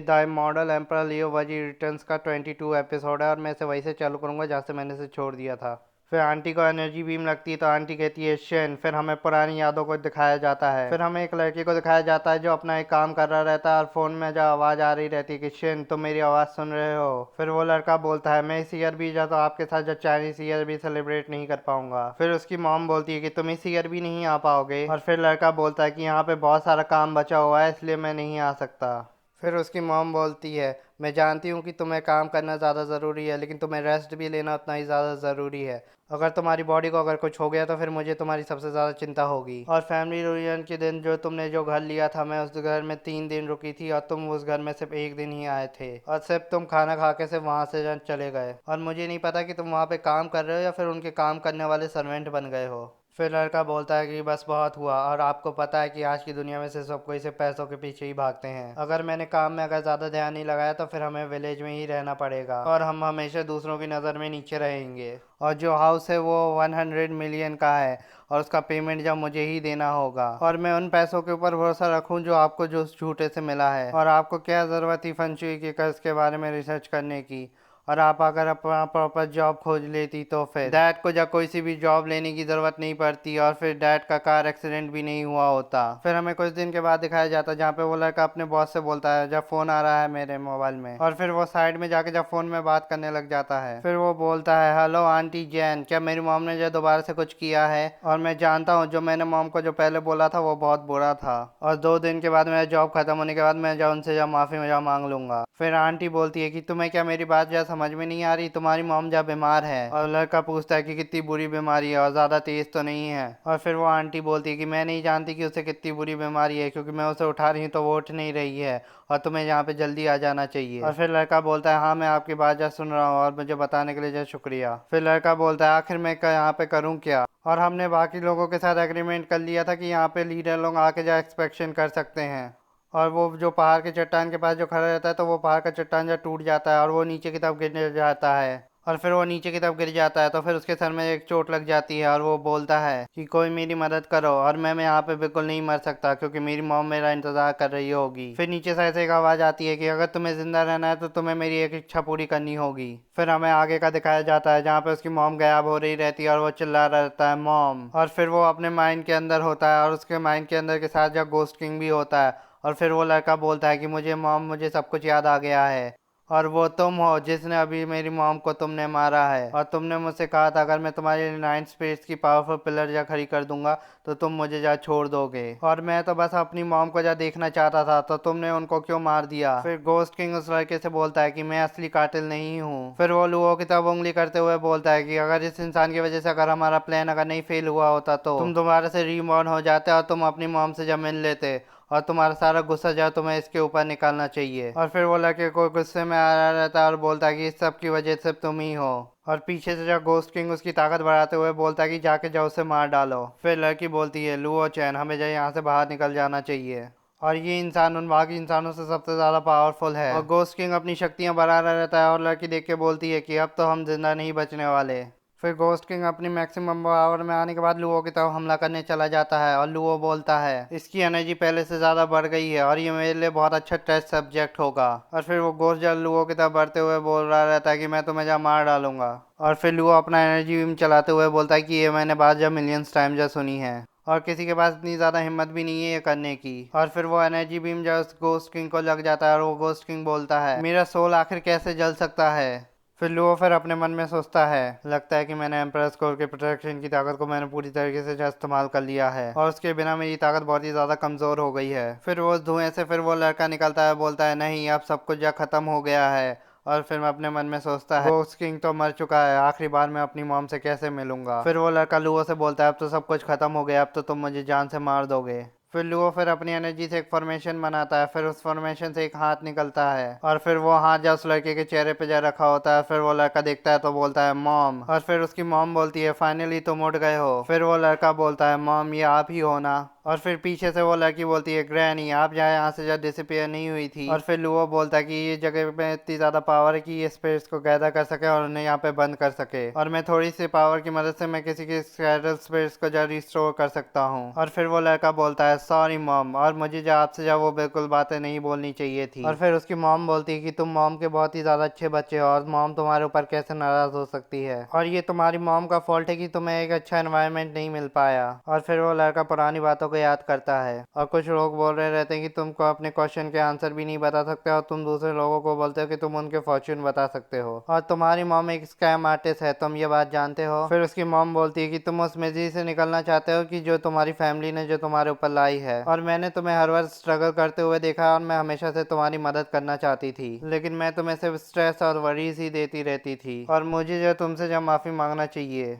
ये the model emperor लियो वजी returns का 22 एपिसोड है और मैं इसे वहीं से चालू करूंगा जहाँ से मैंने इसे छोड़ दिया था। फिर आंटी को एनर्जी बीम लगती है तो आंटी कहती है शेन। फिर हमें पुरानी यादों को दिखाया जाता है। फिर हमें एक लड़के को दिखाया जाता है जो अपना एक काम कर रहा रहता है और फोन में जो आवाज़ आ रही रहती है कि शेन तुम मेरी आवाज़ सुन रहे हो। फिर वो लड़का बोलता है मैं इस ईयर भी जा तो आपके साथ जो चाइनीज ईयर भी सेलिब्रेट नहीं कर पाऊंगा। फिर उसकी मॉम बोलती है कि तुम इस ईयर भी नहीं आ पाओगे और फिर लड़का बोलता है कि यहाँ पे बहुत सारा काम बचा हुआ है इसलिए मैं नहीं आ सकता। फिर उसकी मॉम बोलती है मैं जानती हूँ कि तुम्हें काम करना ज़्यादा ज़रूरी है लेकिन तुम्हें रेस्ट भी लेना उतना ही ज़्यादा ज़रूरी है। अगर तुम्हारी बॉडी को अगर कुछ हो गया तो फिर मुझे तुम्हारी सबसे ज़्यादा चिंता होगी। और फैमिली रियूनियन के दिन जो तुमने जो घर लिया था मैं उस घर में 3 दिन रुकी थी और तुम उस घर में सिर्फ एक दिन ही आए थे और सिर्फ तुम खाना खा के सिर्फ वहाँ से चले गए और मुझे नहीं पता कि तुम वहाँ पे काम कर रहे हो या फिर उनके काम करने वाले सर्वेंट बन गए हो। फिर लड़का बोलता है कि बस बहुत हुआ और आपको पता है कि आज की दुनिया में से सब कोई सिर्फ पैसों के पीछे ही भागते हैं। अगर मैंने काम में अगर ज़्यादा ध्यान नहीं लगाया तो फिर हमें विलेज में ही रहना पड़ेगा और हम हमेशा दूसरों की नज़र में नीचे रहेंगे। और जो हाउस है वो 100 मिलियन का है और उसका पेमेंट जब मुझे ही देना होगा और मैं उन पैसों के ऊपर भरोसा रखूं जो आपको जो उस झूठे से मिला है। और आपको क्या ज़रूरत थी फंशुई के कर्ज के बारे में रिसर्च करने की और आप अगर अपना प्रॉपर जॉब खोज लेती तो फिर डैड को जब कोई सी भी जॉब लेने की ज़रूरत नहीं पड़ती और फिर डैड का कार एक्सीडेंट भी नहीं हुआ होता। फिर हमें कुछ दिन के बाद दिखाया जाता है जहाँ पे वो लड़का अपने बॉस से बोलता है जब फ़ोन आ रहा है मेरे मोबाइल में और फिर वो साइड में जाके जब फ़ोन में बात करने लग जाता है फिर वो बोलता है हेलो आंटी जैन क्या मेरी मॉम ने जो दोबारा से कुछ किया है और मैं जानता हूँ जो मैंने मॉम को जो पहले बोला था वो बहुत बुरा था और 2 दिन के बाद मेरा जॉब खत्म होने के बाद मैं जो उनसे जब माफ़ी में मांग लूंगा। फिर आंटी बोलती है कि तुम्हें क्या मेरी बात जो समझ में नहीं आ रही तुम्हारी मॉम जब बीमार है और लड़का पूछता है कि कितनी बुरी बीमारी है और ज़्यादा तेज तो नहीं है और फिर वो आंटी बोलती है कि मैं नहीं जानती कि उसे कितनी बुरी बीमारी है क्योंकि मैं उसे उठा रही हूँ तो वो उठ नहीं रही है और तुम्हें यहाँ पे जल्दी आ जाना चाहिए। और फिर लड़का बोलता है हाँ मैं आपकी बात जो सुन रहा हूँ और मुझे बताने के लिए जो शुक्रिया। फिर लड़का बोलता है आखिर मैं यहाँ पे करूँ क्या और हमने बाकी लोगों के साथ एग्रीमेंट कर लिया था कि यहाँ पे लीडर लोग आके जो एक्सपेक्शन कर सकते हैं और वो जो पहाड़ के चट्टान के पास जो खड़ा रहता है तो वो पहाड़ का चट्टान जो टूट जाता है और वो नीचे की तरफ गिर जाता है और फिर वो नीचे की तरफ गिर जाता है तो फिर उसके सर में एक चोट लग जाती है और वो बोलता है कि कोई मेरी मदद करो और मैं यहाँ पे बिल्कुल नहीं मर सकता क्योंकि मेरी मॉम मेरा इंतजार कर रही होगी। फिर नीचे से ऐसे एक आवाज़ आती है कि अगर तुम्हें जिंदा रहना है तो तुम्हें मेरी एक इच्छा पूरी करनी होगी। फिर हमें आगे का दिखाया जाता है जहाँ पे उसकी मॉम गायब हो रही रहती है और वो चिल्ला रहता है मॉम और फिर वो अपने माइंड के अंदर होता है और उसके माइंड के अंदर के साथ जब गोस्ट किंग भी होता है और फिर वो लड़का बोलता है कि मुझे मॉम मुझे सब कुछ याद आ गया है और वो तुम हो जिसने अभी मेरी मॉम को तुमने मारा है और तुमने मुझसे कहा था अगर मैं तुम्हारे 9 स्पेस की पावरफुल पिलर जा खड़ी कर दूंगा तो तुम मुझे जा छोड़ दोगे और मैं तो बस अपनी मॉम को जा देखना चाहता था तो तुमने उनको क्यों मार दिया। फिर गोस्ट किंग उस लड़के से बोलता है कि मैं असली कातिल नहीं हूँ। फिर वो लुओ की तरफ उंगली करते हुए बोलता है कि अगर इस इंसान की वजह से अगर हमारा प्लान अगर नहीं फेल हुआ होता तो तुम दोबारा से रीबॉर्न हो जाते और तुम अपनी मॉम से जब मिल लेते और तुम्हारा सारा गुस्सा जो है तुम्हें इसके ऊपर निकालना चाहिए। और फिर वो लड़के को गुस्से में आ रहा रहता है और बोलता है कि इस सब की वजह सिर्फ तुम ही हो और पीछे से जब गोस्ट किंग उसकी ताकत बढ़ाते हुए बोलता है कि जाके जाओ उसे मार डालो। फिर लड़की बोलती है लुओ चैन हमें जो यहाँ से बाहर निकल जाना चाहिए और ये इंसान उन बाकी इंसानों से सबसे ज्यादा पावरफुल है। और गोस्ट किंग अपनी शक्तियां बढ़ा रहा रहता है और लड़की देख के बोलती है कि अब तो हम जिंदा नहीं बचने वाले। फिर गोस्ट किंग अपनी मैक्सिमम पावर में आने के बाद लुओ की तरफ हमला करने चला जाता है और लुओ बोलता है इसकी एनर्जी पहले से ज्यादा बढ़ गई है और ये मेरे लिए बहुत अच्छा टेस्ट सब्जेक्ट होगा। और फिर वो गोस्ट जल लुओ की तरफ बढ़ते हुए बोल रहा रहता है कि मैं तुम्हें जा मार डालूंगा। और फिर लुओ अपना एनर्जी बीम चलाते हुए बोलता है कि ये मैंने बात जब मिलियंस टाइम जब सुनी है और किसी के पास इतनी ज्यादा हिम्मत भी नहीं है ये करने की। और फिर वो एनर्जी बीम जब उस गोस्ट किंग को लग जाता है और वो गोस्ट किंग बोलता है मेरा सोल आखिर कैसे जल सकता है। फिर लुओ फिर अपने मन में सोचता है लगता है कि मैंने एम्परर स्कोर के प्रोटेक्शन की ताकत को मैंने पूरी तरीके से इस्तेमाल कर लिया है और उसके बिना मेरी ताकत बहुत ही ज्यादा कमजोर हो गई है। फिर वो धुएं से फिर वो लड़का निकलता है बोलता है नहीं अब सब कुछ जा खत्म हो गया है। और फिर मैं अपने मन में सोचता है गोस्ट किंग तो मर चुका है आखिरी बार मैं अपनी मॉम से कैसे मिलूंगा। फिर वो लड़का लुओ से बोलता है अब तो सब कुछ खत्म हो गया अब तो तुम मुझे जान से मार दोगे। फिर लुओ फिर अपनी एनर्जी से एक फॉर्मेशन बनाता है फिर उस फॉर्मेशन से एक हाथ निकलता है और फिर वो हाथ जब उस लड़के के चेहरे पे जा रखा होता है फिर वो लड़का देखता है तो बोलता है मॉम और फिर उसकी मॉम बोलती है फाइनली तुम उठ गए हो। फिर वो लड़का बोलता है मॉम ये आप ही हो ना। और फिर पीछे से वो लड़की बोलती है ग्रैनी आप यहाँ से जब डिसअपियर नहीं हुई थी। और फिर लुओ बोलता है कि ये जगह में इतनी ज्यादा पावर है कि ये स्पिरिट्स को गैदर कर सके और उन्हें यहाँ पे बंद कर सके, और मैं थोड़ी सी पावर की मदद से मैं किसी के स्कैटर्ड स्पिरिट्स को जब रिस्टोर कर सकता हूँ। और फिर वो लड़का बोलता है सॉरी मॉम, और मुझे जो आपसे जब वो बिल्कुल बातें नहीं बोलनी चाहिए थी। और फिर उसकी मॉम बोलती है कि तुम मॉम के बहुत ही ज्यादा अच्छे बच्चे हो और मॉम तुम्हारे ऊपर कैसे नाराज हो सकती है, और ये तुम्हारी मॉम का फॉल्ट है कि तुम्हें एक अच्छा एनवायरनमेंट नहीं मिल पाया। और फिर वो लड़का पुरानी बातों को याद करता है, और कुछ लोग बोल रहे रहते हैं कि तुमको अपने क्वेश्चन के आंसर भी नहीं बता सकते और तुम दूसरे लोगों को बोलते हो कि तुम उनके फॉर्च्यून बता सकते हो, और तुम्हारी मॉम एक स्कैम आर्टिस्ट है, तुम ये बात जानते हो। फिर उसकी मॉम बोलती है कि तुम उस मिजरी से निकलना चाहते हो कि जो तुम्हारी फैमिली ने जो तुम्हारे ऊपर लाई है, और मैंने तुम्हें हर बार स्ट्रगल करते हुए देखा और मैं हमेशा से तुम्हारी मदद करना चाहती थी, लेकिन मैं तुम्हें सिर्फ स्ट्रेस और वरीज ही देती रहती थी, और मुझे जो तुमसे जब माफी मांगना चाहिए।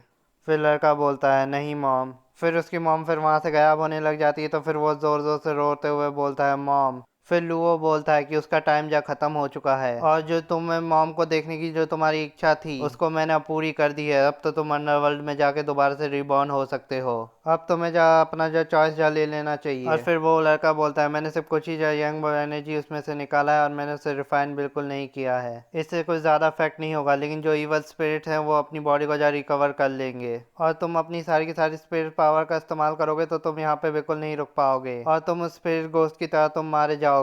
फिर लड़का बोलता है नहीं मॉम। फिर उसकी मॉम फिर वहां से गायब होने लग जाती है, तो फिर वो जोर जोर से रोते हुए बोलता है मॉम। फिर लुओ बोलता है कि उसका टाइम जा खत्म हो चुका है, और जो तुम्हें मॉम को देखने की जो तुम्हारी इच्छा थी उसको मैंने अब पूरी कर दी है, अब तो तुम अंडरवर्ल्ड में जाके दोबारा से रिबॉर्न हो सकते हो, अब तुम्हें जा अपना जो चॉइस जा ले लेना चाहिए। और फिर वो लड़का बोलता है मैंने सिर्फ कुछ ही जो यंग एनर्जी उसमें से निकाला है और मैंने उसे रिफाइन बिल्कुल नहीं किया है, इससे कुछ ज्यादा इफेक्ट नहीं होगा, लेकिन जो इवल स्पिरिट है वो अपनी बॉडी को जा रिकवर कर लेंगे, और तुम अपनी सारी की सारी स्पिरिट पावर का इस्तेमाल करोगे तो तुम यहाँ पे बिल्कुल नहीं रुक पाओगे, और तुम उस स्पिरिट गोस्ट की तरह तुम मारे जाओगे,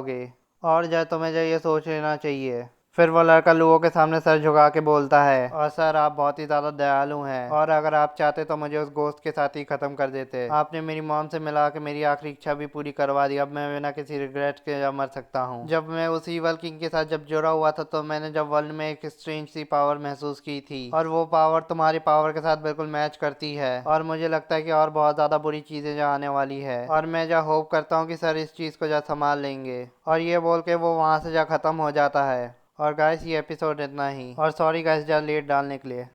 और जा तुम्हें जो ये सोच लेना चाहिए। फिर वो लड़का लुओ के सामने सर झुका के बोलता है और सर आप बहुत ही ज्यादा दयालु हैं, और अगर आप चाहते तो मुझे उस गोश्त के साथ ही खत्म कर देते, आपने मेरी मॉम से मिला के मेरी आखिरी इच्छा भी पूरी करवा दी, अब मैं बिना किसी रिग्रेट के अब मर सकता हूँ। जब मैं उस ईवल किंग के साथ जब जुड़ा हुआ था तो मैंने जब वर्ल्ड में एक स्ट्रेंज सी पावर महसूस की थी, और वो पावर तुम्हारी पावर के साथ बिल्कुल मैच करती है, और मुझे लगता है कि और बहुत ज्यादा बुरी चीजें जो आने वाली है, और मैं जो होप करता हूँ कि सर इस चीज को जो संभाल लेंगे। और ये बोल के वो वहां से जा खत्म हो जाता है। और गाइस ये एपिसोड इतना ही, और सॉरी गाइस जा लेट डालने के लिए।